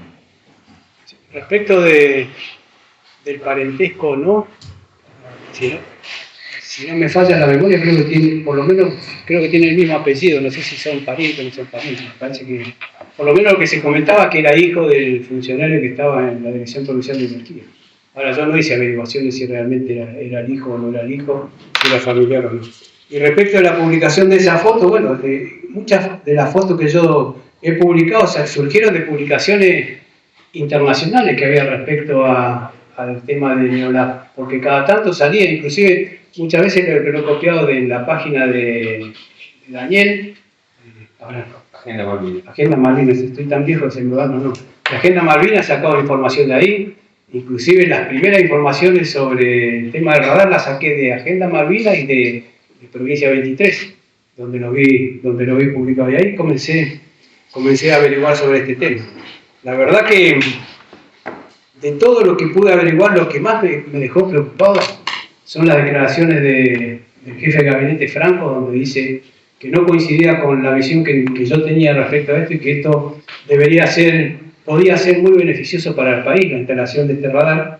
Respecto del parentesco, ¿no? Si no me falla la memoria, creo que tiene el mismo apellido. No sé si son parientes o no son parientes. Me parece que por lo menos lo que se comentaba, que era hijo del funcionario que estaba en la Dirección Provincial de Energía. Ahora, yo no hice averiguaciones si realmente era el hijo o no era el hijo, si era familiar o no. Y respecto a la publicación de esa foto, bueno, muchas de las fotos que yo he publicado, o sea, surgieron de publicaciones internacionales que había respecto al tema de Neolab, porque cada tanto salía, inclusive muchas veces lo he copiado de la página de Daniel, ahora Agenda Malvinas. Agenda Malvinas, estoy tan viejo que se me va, no. La Agenda Malvinas ha sacado información de ahí, inclusive las primeras informaciones sobre el tema del radar las saqué de Agenda Malvinas y de Provincia 23, donde lo vi publicado, y ahí comencé a averiguar sobre este tema. La verdad que de todo lo que pude averiguar, lo que más me dejó preocupado son las declaraciones del jefe de gabinete Franco, donde dice que no coincidía con la visión que yo tenía respecto a esto y que esto podía ser muy beneficioso para el país, la instalación de este radar.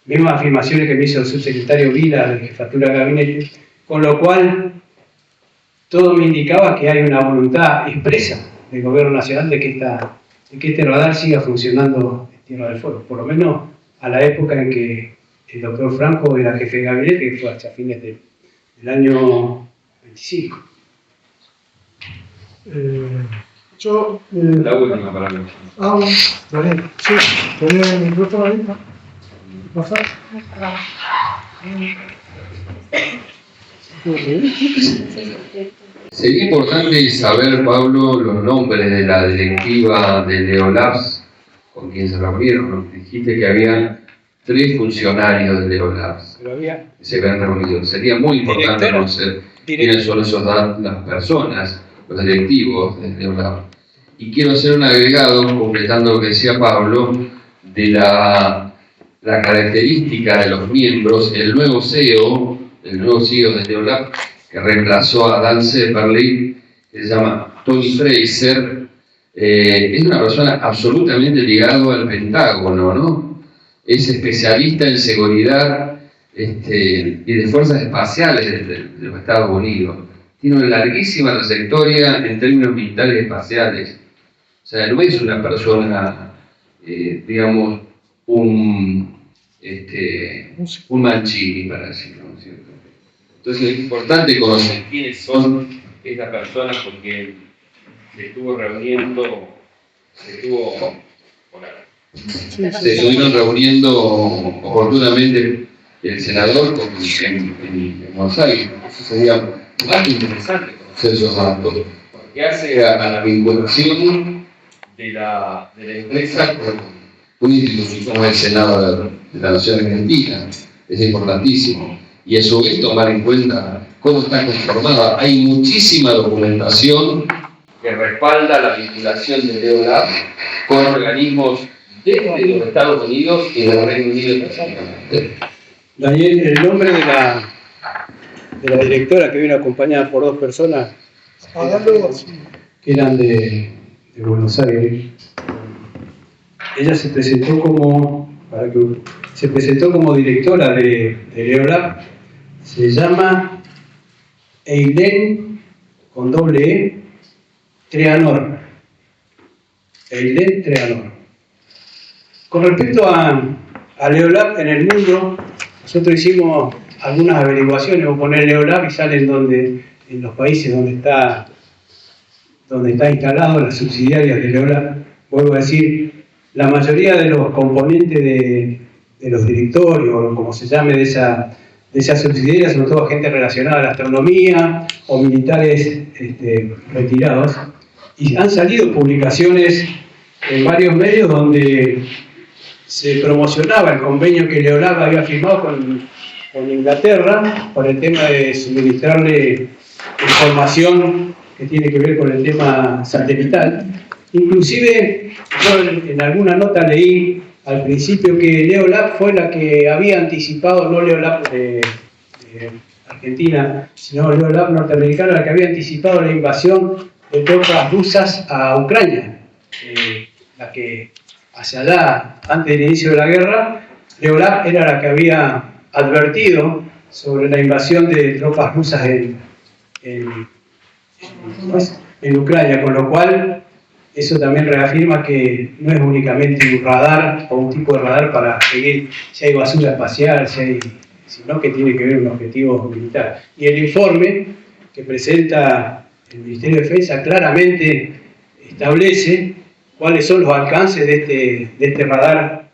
Mismas afirmaciones que me hizo el subsecretario Vila de Jefatura de Gabinete, con lo cual todo me indicaba que hay una voluntad expresa del Gobierno Nacional de que este radar siga funcionando en Tierra del Fuego, por lo menos a la época en que el doctor Franco era jefe de gabinete, que fue hasta fines del año 25. La última para mí. Bueno, Daniel, sí, tenés el micrófono ahí, ¿no? ¿Pasa? Sería importante saber, Pablo, los nombres de la directiva de Neolabs con quien se reunieron. Nos dijiste que había 3 funcionarios de Neolabs Pero había que se habían reunido. Sería muy importante Directora. conocer quiénes son las personas, los directivos de Neolabs. Y quiero hacer un agregado, completando lo que decía Pablo, de la característica de los miembros. El nuevo CEO de Neolab, que reemplazó a Dan Sepperly, que se llama Tony Fraser, es una persona absolutamente ligada al Pentágono, ¿no? Es especialista en seguridad y de fuerzas espaciales de los Estados Unidos. Tiene una larguísima trayectoria en términos militares y espaciales. O sea, no es una persona, digamos, un Mancini, para decirlo, ¿no es cierto? Entonces es importante conocer quiénes son estas personas porque se estuvieron reuniendo oportunamente el senador en Buenos Aires. Eso sería más interesante conocer esos datos, porque hace a la vinculación de la empresa con una institución como el Senado de la Nación Argentina. Es importantísimo. Y a su vez tomar en cuenta cómo está conformada. Hay muchísima documentación que respalda la vinculación de Neolab con organismos de los Estados Unidos y del Reino Unido específicamente. Daniel, el nombre de la directora, que vino acompañada por 2 personas que eran de Buenos Aires. Ella se presentó como directora de Neolab. Se llama Eileen, con doble E, Treanor. Eileen Treanor. Con respecto a Neolab en el mundo, nosotros hicimos algunas averiguaciones. Vos ponés Neolab y sale en los países donde está instalado, las subsidiarias de Neolab. Vuelvo a decir, la mayoría de los componentes de los directorios, o como se llame, de esa subsidiaria, son toda gente relacionada a la astronomía o militares retirados. Y han salido publicaciones en varios medios donde se promocionaba el convenio que Neolab había firmado con Inglaterra por el tema de suministrarle información que tiene que ver con el tema satelital. Inclusive yo en alguna nota leí al principio que Neolab fue la que había anticipado, no Neolab de Argentina, sino Neolab norteamericana, la que había anticipado la invasión de tropas rusas a Ucrania. La que hacia allá, antes del inicio de la guerra, Neolab era la que había advertido sobre la invasión de tropas rusas en Ucrania, con lo cual eso también reafirma que no es únicamente un radar o un tipo de radar para seguir si hay basura espacial, sino que tiene que ver un objetivo militar. Y el informe que presenta el Ministerio de Defensa claramente establece cuáles son los alcances de este radar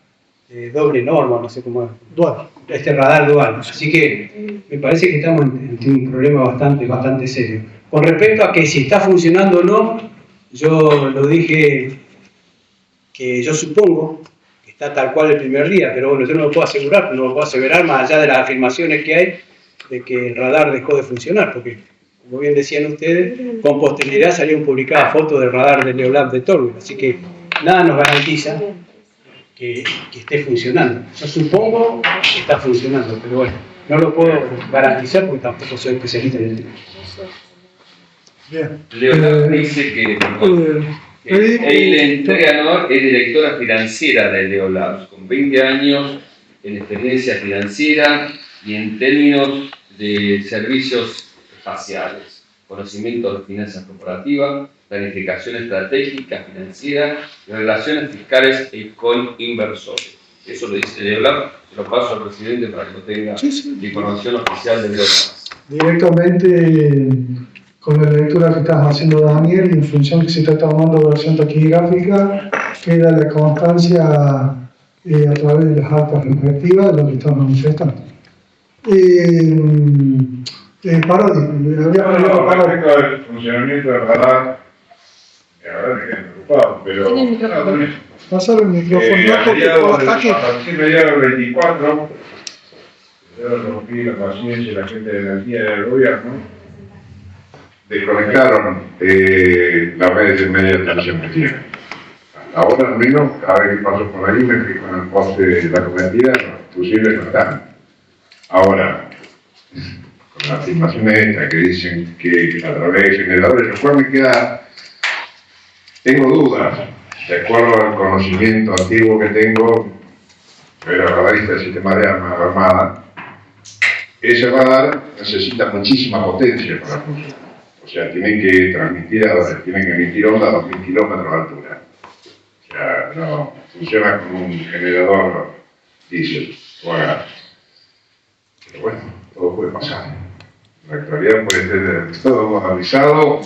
de doble norma, no sé cómo es. Dual. Este radar dual. Así que me parece que estamos ante un problema bastante serio. Con respecto a que si está funcionando o no, yo lo dije que yo supongo que está tal cual el primer día, pero bueno, yo no lo puedo asegurar, no lo puedo aseverar más allá de las afirmaciones que hay de que el radar dejó de funcionar, porque como bien decían ustedes, con posterioridad salieron publicadas fotos del radar del Neolab de Tolwyn, así que nada nos garantiza que esté funcionando. Yo supongo que está funcionando, pero bueno, no lo puedo garantizar porque tampoco soy especialista en el tema. Bien. Leonardo dice que Eileen Treanor es directora financiera de Leolabs, con 20 años en experiencia financiera y en términos de servicios espaciales, conocimiento de finanzas corporativas, planificación estratégica financiera y relaciones fiscales con inversores. Eso lo dice Leolabs, se lo paso al presidente para que lo tenga de información oficial de Leolabs. Directamente con la lectura que estás haciendo, Daniel, y en función que se está tomando versión taquigráfica, queda la constancia a través de las actas respectivas de lo que estamos manifestando. Parodi, Respecto al funcionamiento del radar, la verdad me quedé preocupado, pero... pasar el micrófono, a partir de mediados del 24, yo rompí la paciencia y la gente de energía del gobierno, desconectaron las redes de media tensión que tienen. Ahora al menos, cada vez que paso por ahí me fijo en el poste de la cometida, los fusibles no están. Ahora, con las afirmaciones estas que dicen que a través de generadores, después me queda, tengo dudas, de acuerdo al conocimiento antiguo que tengo, era radarista del sistema de armas armada, ese radar necesita muchísima potencia para funcionar. O sea, tiene que emitir onda a 2000 kilómetros de altura. O sea, no funciona con un generador diésel o a gas. Pero bueno, todo puede pasar. En la actualidad puede ser todo avisado,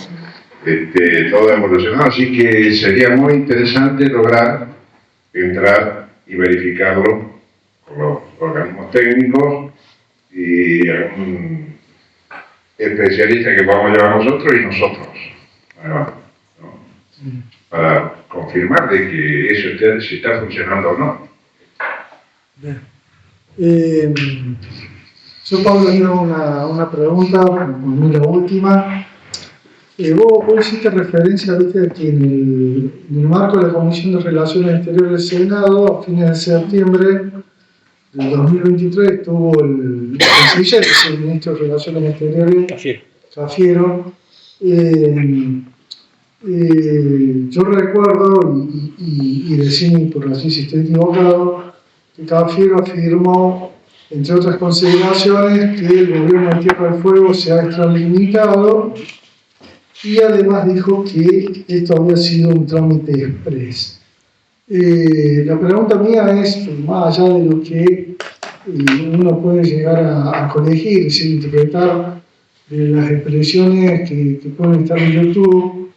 todo evolucionado, así que sería muy interesante lograr entrar y verificarlo con los organismos técnicos y algún especialista que podamos llevar nosotros y nosotros, ¿no? Para confirmar de que eso si está funcionando o no. Yo, Pablo, tengo una pregunta, por mí la última. Vos hiciste referencia, viste, de que en el marco de la Comisión de Relaciones Exteriores del Senado, a fines de septiembre del 2023, estuvo el canciller, que es el ministro de Relaciones Exteriores, Cafiero. Yo recuerdo, y decime por así si estoy equivocado, que Cafiero afirmó, entre otras consideraciones, que el gobierno de Tierra del Fuego se ha extralimitado y además dijo que esto había sido un trámite express. La pregunta mía es, más allá de lo que uno puede llegar a colegir, es decir, interpretar las expresiones que pueden estar en YouTube,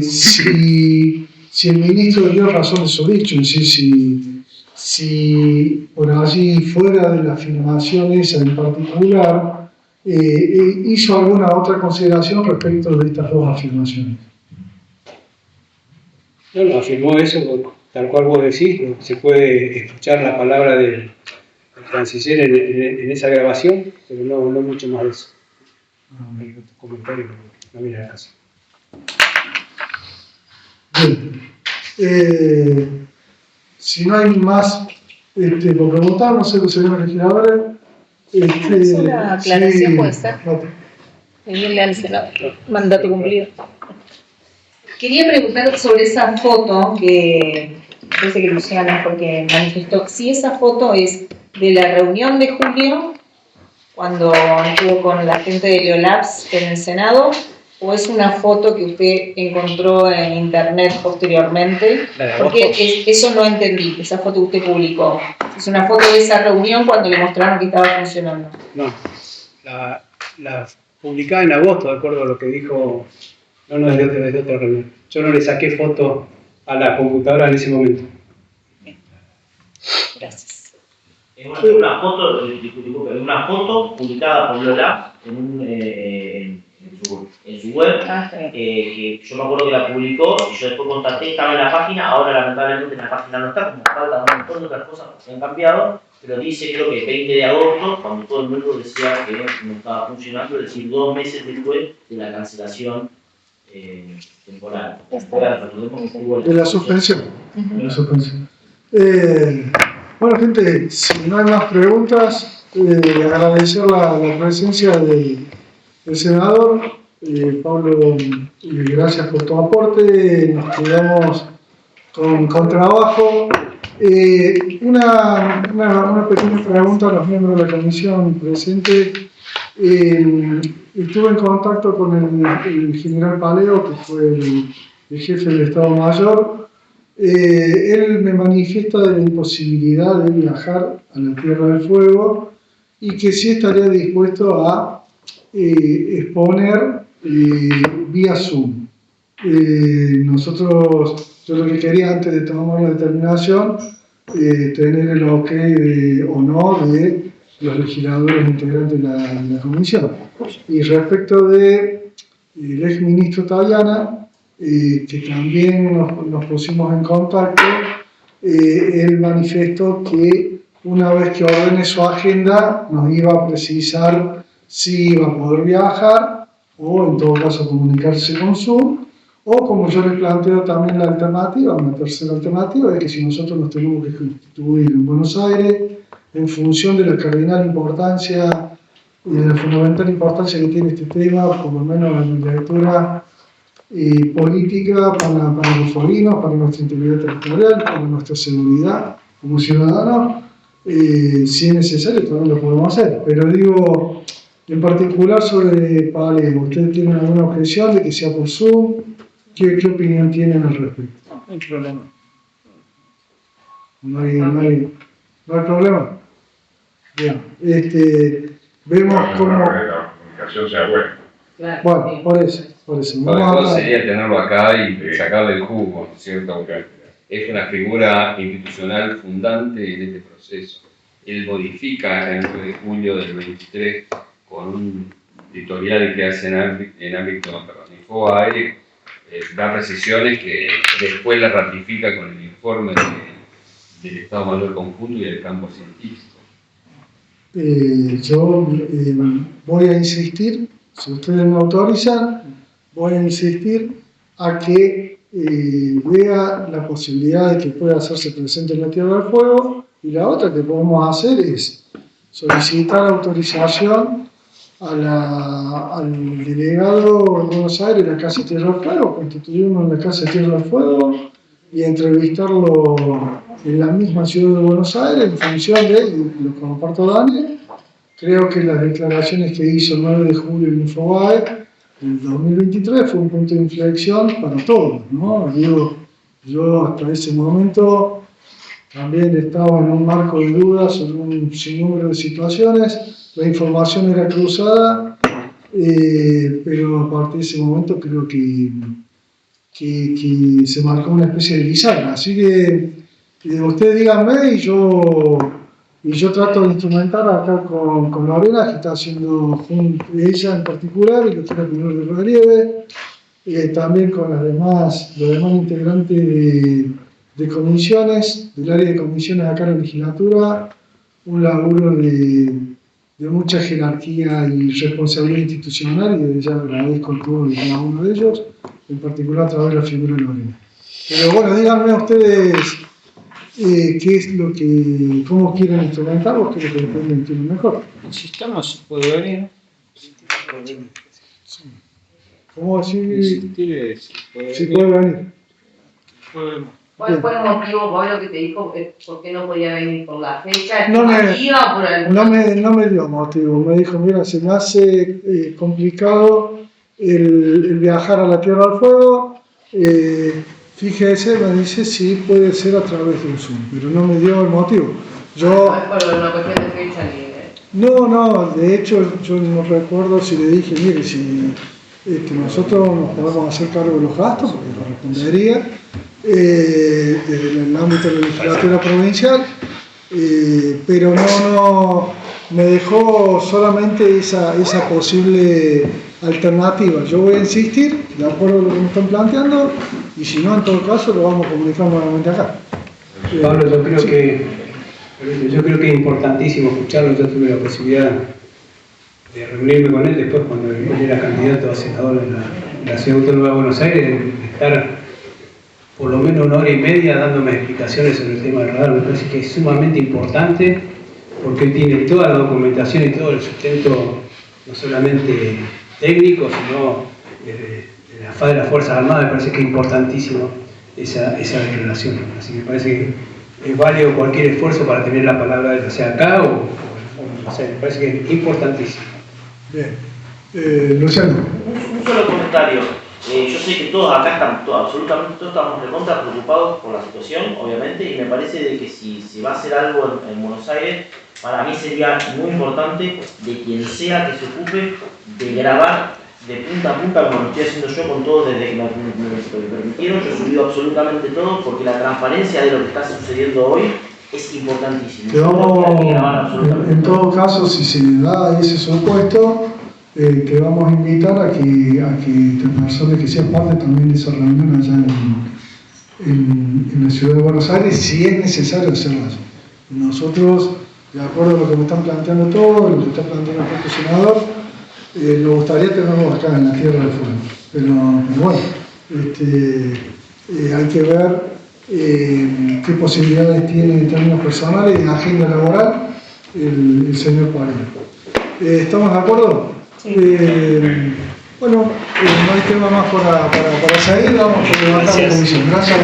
si el ministro dio razón de su dicho, es decir, si por allí, fuera de la afirmación esa en particular, hizo alguna otra consideración respecto de estas dos afirmaciones. No, afirmó eso, tal cual vos decís, se puede escuchar la palabra del canciller en esa grabación, pero no mucho más de eso. Hay otros comentarios, no mira la casa. Bien. Si no hay más por preguntar, no sé, los señores legisladores. Una aclaración, sí, puede ser. Pedirle al Senado, mandato cumplido. Quería preguntar sobre esa foto que parece que Luciana fue que manifestó. Si esa foto es de la reunión de julio, cuando estuvo con la gente de Leolabs en el Senado, o es una foto que usted encontró en internet posteriormente? La de Porque agosto. eso no entendí, esa foto que usted publicó. Es una foto de esa reunión cuando le mostraron que estaba funcionando. No, la publicaba en agosto, de acuerdo a lo que dijo, no, es de otra reunión. Yo no le saqué foto a la computadora en ese momento. Gracias. Es una foto, disculpe, una foto publicada por Lola en su web, que yo me acuerdo que la publicó y yo después contacté, estaba en la página, ahora lamentablemente en la página no está, como falta un montón de otras cosas que han cambiado, pero dice creo que 20 de agosto, cuando todo el mundo decía que no estaba funcionando, es decir, 2 meses después de la cancelación temporal. De la suspensión. De la suspensión. Bueno, gente, si no hay más preguntas, agradecer la presencia del senador. Pablo, gracias por tu aporte. Nos quedamos con trabajo. Una pequeña pregunta a los miembros de la comisión presentes. Estuve en contacto con el general Paleo, que fue el jefe del Estado Mayor. Él me manifiesta de la imposibilidad de viajar a la Tierra del Fuego y que sí estaría dispuesto a exponer vía Zoom. Yo lo que quería antes de tomar la determinación, tener el ok o no de los legisladores integrantes de la comisión. Y respecto del exministro Tayana, que también nos pusimos en contacto, él manifestó que una vez que ordene su agenda nos iba a precisar si iba a poder viajar o en todo caso comunicarse con Zoom, o como yo le planteo también la alternativa, una tercera alternativa, es que si nosotros nos tenemos que constituir en Buenos Aires, en función de la cardinal importancia y de la fundamental importancia que tiene este tema, por lo menos en la lectura política para los foguinos, para nuestra integridad territorial, para nuestra seguridad como ciudadanos, si es necesario también lo podemos hacer. Pero digo, en particular sobre Paleo, ¿ustedes tienen alguna objeción de que sea por Zoom? ¿Qué opinión tienen al respecto? No hay problema. No hay problema. Bien, vemos cómo... La comunicación sea buena. Claro, Bueno, por eso. Lo Vamos mejor a sería tenerlo acá y sacarle el jugo, ¿no es cierto? Porque es una figura institucional fundante en este proceso. Él modifica el 9 de julio del 23 con un editorial que hace en ámbito Infobae, da precisiones que después la ratifica con el informe del Estado Mayor Conjunto y del campo científico. Yo voy a insistir, si ustedes me autorizan, voy a insistir a que vea la posibilidad de que pueda hacerse presente en la Tierra del Fuego, y la otra que podemos hacer es solicitar autorización al delegado en Buenos Aires de la Casa Tierra del Fuego, constituirnos en la Casa Tierra del Fuego y entrevistarlo en la misma ciudad de Buenos Aires en función de, y lo comparto Dani, creo que las declaraciones que hizo el 9 de julio en Infobae del 2023 fue un punto de inflexión para todos, ¿no? Digo, yo hasta ese momento también estaba en un marco de dudas sobre un sinnúmero de situaciones, la información era cruzada, pero a partir de ese momento creo que se marcó una especie de bisagra. Así que ustedes díganme y yo trato de instrumentar acá con Lorena, que está haciendo ella en particular, y lo quiero poner de relieve, también con los demás integrantes de comisiones, del área de comisiones acá en la legislatura, un laburo de mucha jerarquía y responsabilidad institucional, y desde ya agradezco a todos y cada uno de ellos, en particular a través de la figura de Lorena. Pero bueno, díganme ustedes qué es lo que, cómo quieren instrumentarlo, qué es lo que entienden mejor. Si estamos, puede venir. ¿Cómo así? Si puede venir. ¿Cuál fue el motivo, Pablo, que te dijo por qué no podía venir? ¿Por la fecha No estimativa o por algún no me dio motivo, me dijo, mira, se me hace complicado el viajar a la Tierra del Fuego. Fíjese, me dice si puede ser a través de un Zoom, pero no me dio el motivo. No es por una cuestión de fecha ni de... No, de hecho yo no recuerdo si le dije, mire, si nosotros nos podemos hacer cargo de los gastos, porque correspondería, desde el ámbito de la legislatura provincial, pero no me dejó solamente esa posible alternativa. Yo voy a insistir, de acuerdo a lo que me están planteando, y si no, en todo caso, lo vamos a comunicar nuevamente acá. Pablo, yo creo que es importantísimo escucharlo. Yo tuve la posibilidad de reunirme con él después cuando él era candidato a senador en la Ciudad Autónoma de Buenos Aires, de estar por lo menos 1 hora y media dándome explicaciones sobre el tema del radar. Me parece que es sumamente importante porque él tiene toda la documentación y todo el sustento, no solamente técnico, sino de las Fuerzas Armadas. Me parece que es importantísimo esa declaración. Así que me parece que es válido cualquier esfuerzo para tener la palabra de él, sea acá o no sé, me parece que es importantísimo. Bien. Luciano. Un solo comentario. Yo sé que todos acá absolutamente todos estamos recontra preocupados por la situación, obviamente, y me parece de que si se va a hacer algo en Buenos Aires, para mí sería muy importante de quien sea que se ocupe de grabar de punta a punta, como lo estoy haciendo yo con todo desde que me permitieron. Yo he subido absolutamente todo porque la transparencia de lo que está sucediendo hoy es importantísimo. En todo caso, si se le da ese supuesto, te vamos a invitar a que personas que sean parte también de esa reunión allá en la Ciudad de Buenos Aires, si es necesario hacerlo allí. Nosotros, de acuerdo a lo que me están planteando todos, lo que está planteando el propio senador, nos gustaría tenerlo acá en la Tierra del Fuego. Pero bueno, hay que ver qué posibilidades tiene en términos personales y en agenda laboral el señor Parera. ¿Estamos de acuerdo? Sí. Bueno, no hay tema más para seguir, vamos a levantar la comisión. Gracias.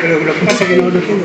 Pero lo que pasa es que no lo tengo.